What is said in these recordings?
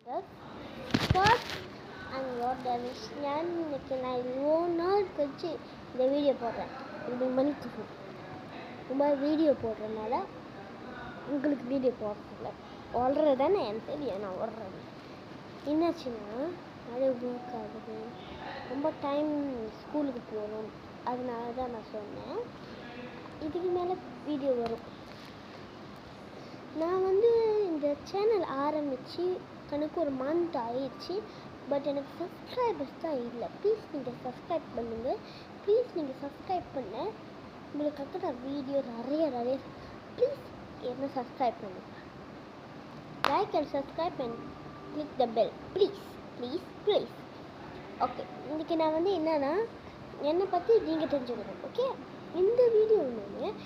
First and your விஷயம் இன்னைக்கு நான் இவ்வளோ நாள் கழிச்சு இந்த வீடியோ போடுறேன். 2 மணிக்கு ரொம்ப வீடியோ போடுறதுனால உங்களுக்கு வீடியோ போடுறதில்ல. ஓடுறது தானே எனக்கு தெரியும், நான் ஓடுறது. என்னாச்சுன்னா நிறைய ஒர்க் ஆகுது, ரொம்ப டைம் ஸ்கூலுக்கு போகணும், அதனால தான் நான் சொன்னேன் இதுக்கு மேலே வீடியோ வரும். நான் இந்த சேனல் ஆரம்பித்து எனக்கு ஒரு மந்த் ஆயிடுச்சு. பட் எனக்கு சப்ஸ்கிரைபர்ஸ் தான் இல்லை. ப்ளீஸ் நீங்கள் சப்ஸ்கிரைப் பண்ணுங்கள். ப்ளீஸ் நீங்கள் சப்ஸ்கிரைப் பண்ண உங்களுக்காக நான் வீடியோ நிறைய ப்ளீஸ் என்ன சப்ஸ்கிரைப் பண்ணுங்கள். Like and subscribe and click the bell please. Okay, இன்றைக்கி நான் என்னன்னா என்னை பற்றி நீங்கள் தெரிஞ்சுக்கணும். ஓகே, இந்த வீடியோவில்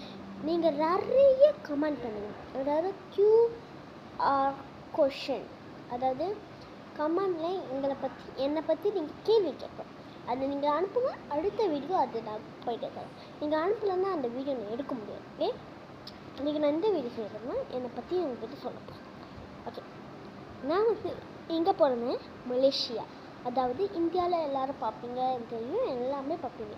நீங்கள் நிறைய கமெண்ட் பண்ணுங்கள். அதாவது Q&A கொஷின், அதாவது கமெண்டில் என்னை பற்றி நீங்கள் கேள்வி கேட்கணும். அதை நீங்கள் அனுப்புங்க. அடுத்த வீடியோ அது நான் போயிட்டு தரேன். நீங்கள் அனுப்பலைன்னா அந்த வீடியோ நான் எடுக்க முடியாது. ஓகே, இன்றைக்கி நான் இந்த வீடியோ செய்கிறேன்னா என்னை பற்றி உங்கள்கிட்ட சொல்லப்போம். ஓகே, நான் எங்கே போகிறேன்னு மலேசியா, அதாவது இந்தியாவில் எல்லோரும் பார்ப்பீங்க தெரியும், எல்லாமே பார்ப்பீங்க.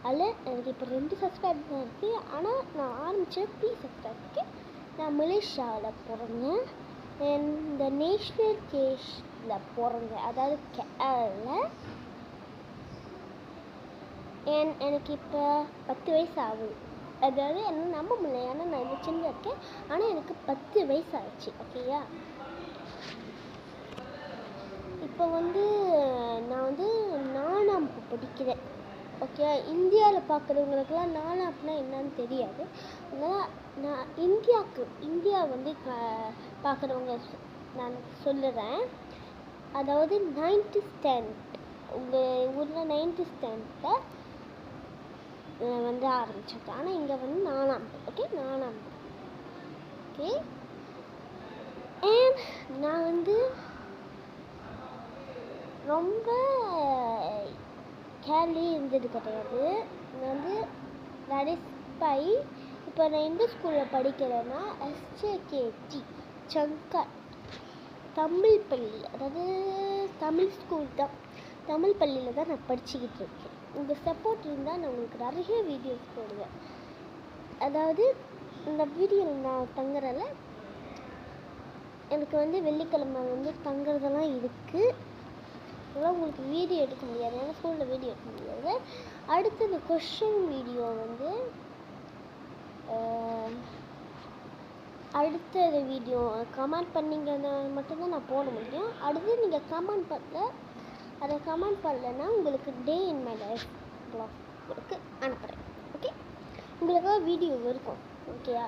அதில் எனக்கு இப்போ 2 சப்ஸ்கிரைபர் தான் இருக்குது. ஆனால் நான் ஆரம்பித்த 3 சப்ஸ்கிரைபருக்கு நான் மலேசியாவில் பிறந்தேன். இந்த நேஷ்னல் கேஸில் பிறந்தேன், அதாவது கேரளாவில். எனக்கு இப்போ 10 வயசு ஆகுது. அதாவது என்ன நம்ப முடியல, ஏன்னா நான் இந்த சின்ன இருக்கேன். ஆனால் எனக்கு 10 வயசு ஆயிடுச்சு. ஓகேயா, இப்போ நான் 4ஆம் படிக்கிறேன். ஓகே, இந்தியாவில் பார்க்குறவங்களுக்குலாம் 4ஆம்னா என்னன்னு தெரியாது. அதனால் நான் இந்தியா பார்க்குறவங்க நான் சொல்லுறேன். அதாவது 9th ஸ்டாண்டர்ட், உங்கள் ஊரில் 9th ஸ்டாண்டர்டில் ஆரம்பிச்சிருக்கேன். ஆனால் இங்கே 4ஆம். ஓகே, 4ஆம். ஓகே, அண்ட் நான் ரொம்ப கேர்லேயே இருந்தது கிடையாது. நான் நடப்பை. இப்போ நான் எந்த ஸ்கூலில் படிக்கிறேன்னா SJKT சங்கர் தமிழ் பள்ளி, அதாவது தமிழ் ஸ்கூல் தான். தமிழ் பள்ளியில் தான் நான் படிச்சுக்கிட்டு இருக்கேன். உங்கள் சப்போர்ட் இருந்தால் நான் உங்களுக்கு நிறைய வீடியோஸ் போடுவேன். அதாவது இந்த வீடியோவில் நான் தங்குறதில்ல, எனக்கு வெள்ளிக்கிழமை தங்குறதெல்லாம் இருக்குது. அதெல்லாம் உங்களுக்கு வீடியோ எடுக்க முடியாது, ஏன்னா ஸ்கூலில் வீடியோ எடுக்க முடியாது. அடுத்து இந்த கொஷின் வீடியோ அடுத்த வீடியோ கமெண்ட் பண்ணிங்கன்னா மட்டும்தான் நான் போட முடியும். அடுத்து நீங்கள் கமெண்ட் பண்ணலைன்னா உங்களுக்கு டே இன் மை லைஃப் ப்ளாக் உங்களுக்கு அனுப்புகிறேன். ஓகே, உங்களுக்காக வீடியோ இருக்கும். ஓகேயா,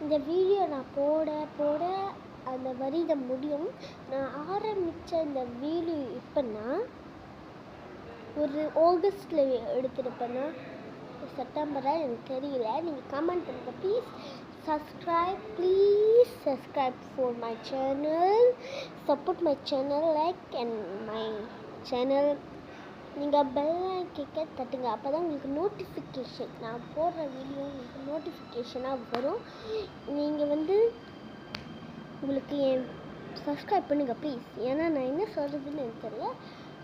இந்த வீடியோ நான் போட அந்த வருடம் முடியும். நான் ஆரம்பித்த இந்த வீடியோ இப்போன்னா ஒரு ஆகஸ்டில் எடுத்துருப்பேன்னா செப்டம்பராக எனக்கு தெரியல. நீங்கள் கமெண்ட் பண்ணுங்கள். Please subscribe for my channel, support my channel, like and my channel. நீங்கள் பெல் ஐக்கனை தட்டுங்க, அப்போ தான் உங்களுக்கு நோட்டிஃபிகேஷன், நான் போடுற வீடியோ உங்களுக்கு நோட்டிஃபிகேஷனாக வரும். நீங்கள் உங்களுக்கு சப்ஸ்கிரைப் பண்ணுங்கள் ப்ளீஸ். ஏன்னா நான் என்ன சொல்கிறதுன்னு எனக்கு தெரியல.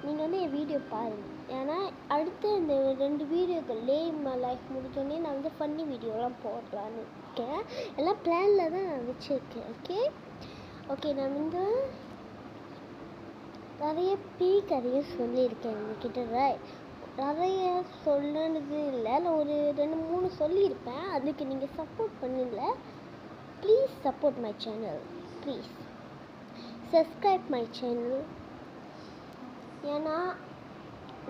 நீங்கள் என் வீடியோ பாருங்கள். ஏன்னா அடுத்து இந்த 2 வீடியோக்கள் டே இன் மை லைஃப் முடிஞ்சோடனே நான் ஃபன்னி வீடியோலாம் போடலான்னு இருக்கேன். எல்லாம் பிளானில் தான் நான் வச்சுருக்கேன். ஓகே, நான் நிறைய கதையை சொல்லியிருக்கேன். எங்ககிட்ட நிறைய சொல்லுனது இல்லை, நான் ஒரு 2-3 சொல்லியிருப்பேன். அதுக்கு நீங்கள் சப்போர்ட் பண்ணல. Please support my channel, please subscribe my channel. ஏன்னா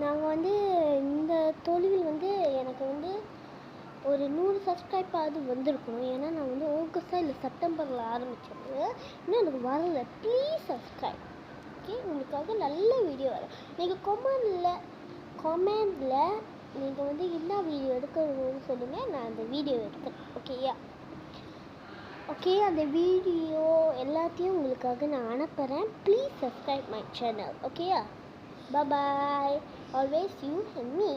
நாங்கள் இந்த தொழில் எனக்கு ஒரு 100 சப்ஸ்கிரைப்பாவது வந்திருக்கணும். ஏன்னா நான் ஆகஸ்டா இல்லை செப்டம்பரில் ஆரம்பித்தது, இன்னும் எனக்கு வரல. Please subscribe. ஓகே, உங்களுக்காக நல்ல வீடியோ வரும். நீங்கள் கமெண்டில் நீங்கள் என்ன வீடியோ எடுக்கணும்னு சொல்லுங்கள், நான் அந்த வீடியோ எடுக்கிறேன். ஓகேயா, ஓகே, அந்த வீடியோ எல்லாத்தையும் உங்களுக்காக நான் அனுப்புகிறேன். Please subscribe my channel. ஓகேயா, bye always you and me.